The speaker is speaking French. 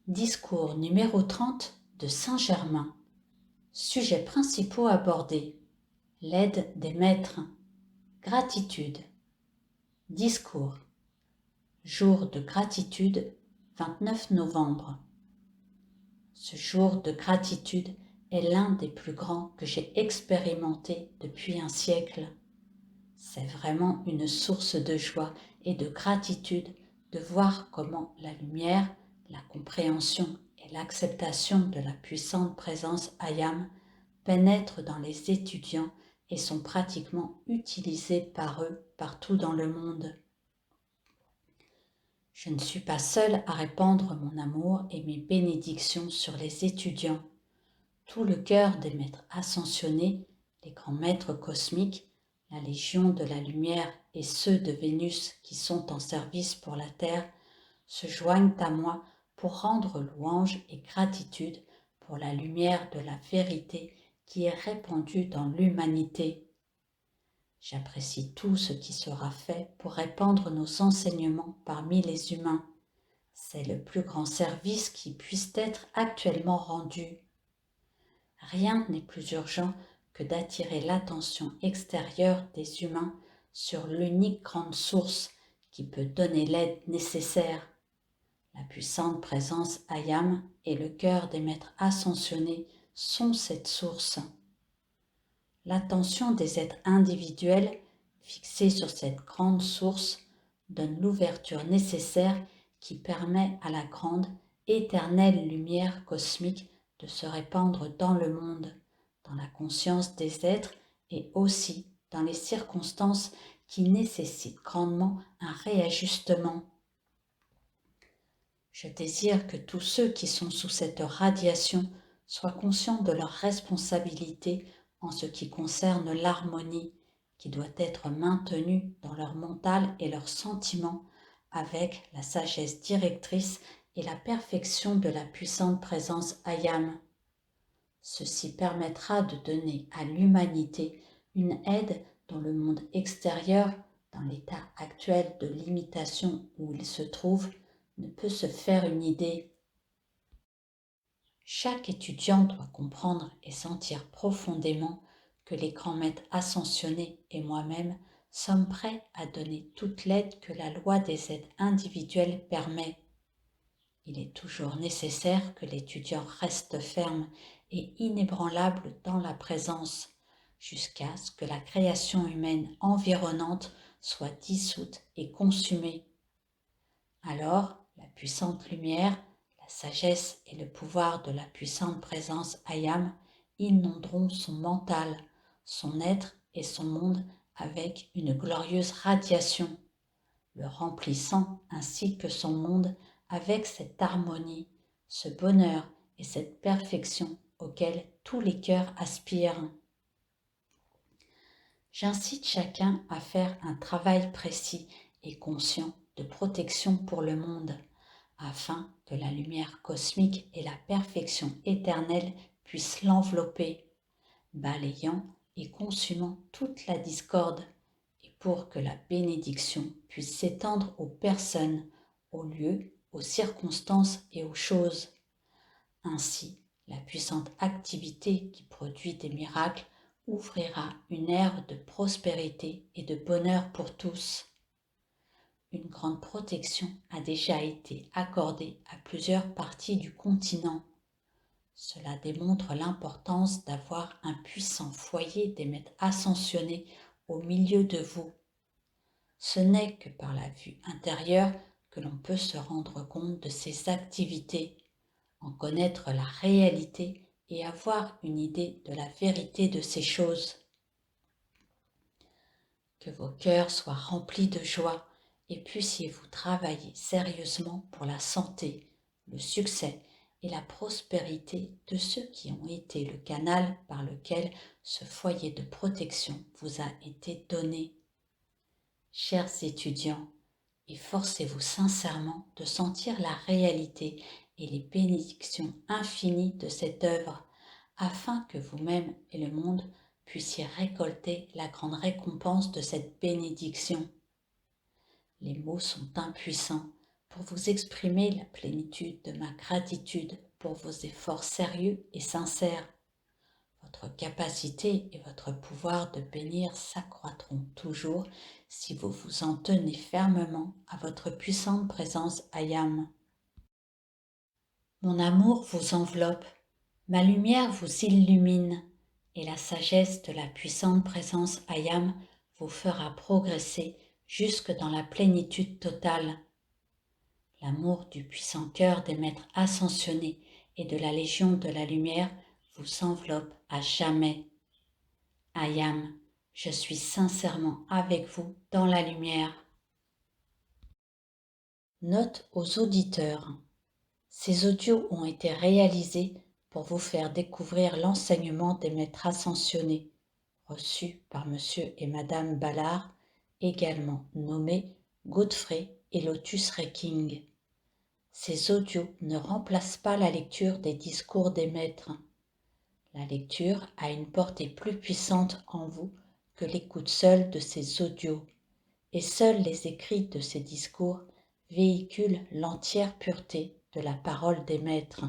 Discours numéro 30 de Saint-Germain. Sujets principaux abordés. L'aide des maîtres. Gratitude. Discours. Jour de gratitude, 29 novembre. Ce jour de gratitude est l'un des plus grands que j'ai expérimenté depuis un siècle. C'est vraiment une source de joie et de gratitude de voir comment la lumière, la compréhension et l'acceptation de la puissante présence Ayam pénètrent dans les étudiants et sont pratiquement utilisés par eux partout dans le monde. Je ne suis pas seule à répandre mon amour et mes bénédictions sur les étudiants. Tout le cœur des maîtres ascensionnés, les grands maîtres cosmiques, la Légion de la Lumière et ceux de Vénus qui sont en service pour la Terre, se joignent à moi pour rendre louange et gratitude pour la lumière de la vérité qui est répandue dans l'humanité. J'apprécie tout ce qui sera fait pour répandre nos enseignements parmi les humains. C'est le plus grand service qui puisse être actuellement rendu. Rien n'est plus urgent que d'attirer l'attention extérieure des humains sur l'unique grande source qui peut donner l'aide nécessaire. La puissante présence Ayam et le cœur des maîtres ascensionnés sont cette source. L'attention des êtres individuels fixée sur cette grande source donne l'ouverture nécessaire qui permet à la grande, éternelle lumière cosmique de se répandre dans le monde, dans la conscience des êtres et aussi dans les circonstances qui nécessitent grandement un réajustement. Je désire que tous ceux qui sont sous cette radiation soient conscients de leur responsabilité en ce qui concerne l'harmonie qui doit être maintenue dans leur mental et leurs sentiments avec la sagesse directrice et la perfection de la puissante présence Ayam. Ceci permettra de donner à l'humanité une aide dont le monde extérieur, dans l'état actuel de limitation où il se trouve, ne peut se faire une idée. Chaque étudiant doit comprendre et sentir profondément que les grands maîtres ascensionnés et moi-même sommes prêts à donner toute l'aide que la loi des aides individuelles permet. Il est toujours nécessaire que l'étudiant reste ferme et inébranlable dans la présence, jusqu'à ce que la création humaine environnante soit dissoute et consumée. Alors, la puissante lumière, la sagesse et le pouvoir de la puissante présence Ayam inonderont son mental, son être et son monde avec une glorieuse radiation, le remplissant ainsi que son monde avec cette harmonie, ce bonheur et cette perfection auxquels tous les cœurs aspirent. J'incite chacun à faire un travail précis et conscient de protection pour le monde, afin que la lumière cosmique et la perfection éternelle puissent l'envelopper, balayant et consumant toute la discorde, et pour que la bénédiction puisse s'étendre aux personnes, aux lieux, aux circonstances et aux choses. Ainsi, la puissante activité qui produit des miracles ouvrira une ère de prospérité et de bonheur pour tous. Une grande protection a déjà été accordée à plusieurs parties du continent. Cela démontre l'importance d'avoir un puissant foyer des maîtres ascensionnés au milieu de vous. Ce n'est que par la vue intérieure que l'on peut se rendre compte de ces activités, en connaître la réalité et avoir une idée de la vérité de ces choses. Que vos cœurs soient remplis de joie et puissiez-vous travailler sérieusement pour la santé, le succès et la prospérité de ceux qui ont été le canal par lequel ce foyer de protection vous a été donné. Chers étudiants, efforcez-vous sincèrement de sentir la réalité et les bénédictions infinies de cette œuvre, afin que vous-même et le monde puissiez récolter la grande récompense de cette bénédiction. Les mots sont impuissants, pour vous exprimer la plénitude de ma gratitude pour vos efforts sérieux et sincères. Votre capacité et votre pouvoir de bénir s'accroîtront toujours si vous vous en tenez fermement à votre puissante présence Ayam. Mon amour vous enveloppe, ma lumière vous illumine, et la sagesse de la puissante présence Ayam vous fera progresser jusque dans la plénitude totale. L'amour du puissant cœur des maîtres ascensionnés et de la Légion de la Lumière vous enveloppe à jamais. Ayam, je suis sincèrement avec vous dans la lumière. Note aux auditeurs. Ces audios ont été réalisés pour vous faire découvrir l'enseignement des maîtres ascensionnés, reçu par Monsieur et Madame Ballard, également nommés Godfrey et Lotus Reking. Ces audios ne remplacent pas la lecture des discours des maîtres. La lecture a une portée plus puissante en vous que l'écoute seule de ces audios, et seuls les écrits de ces discours véhiculent l'entière pureté de la parole des maîtres.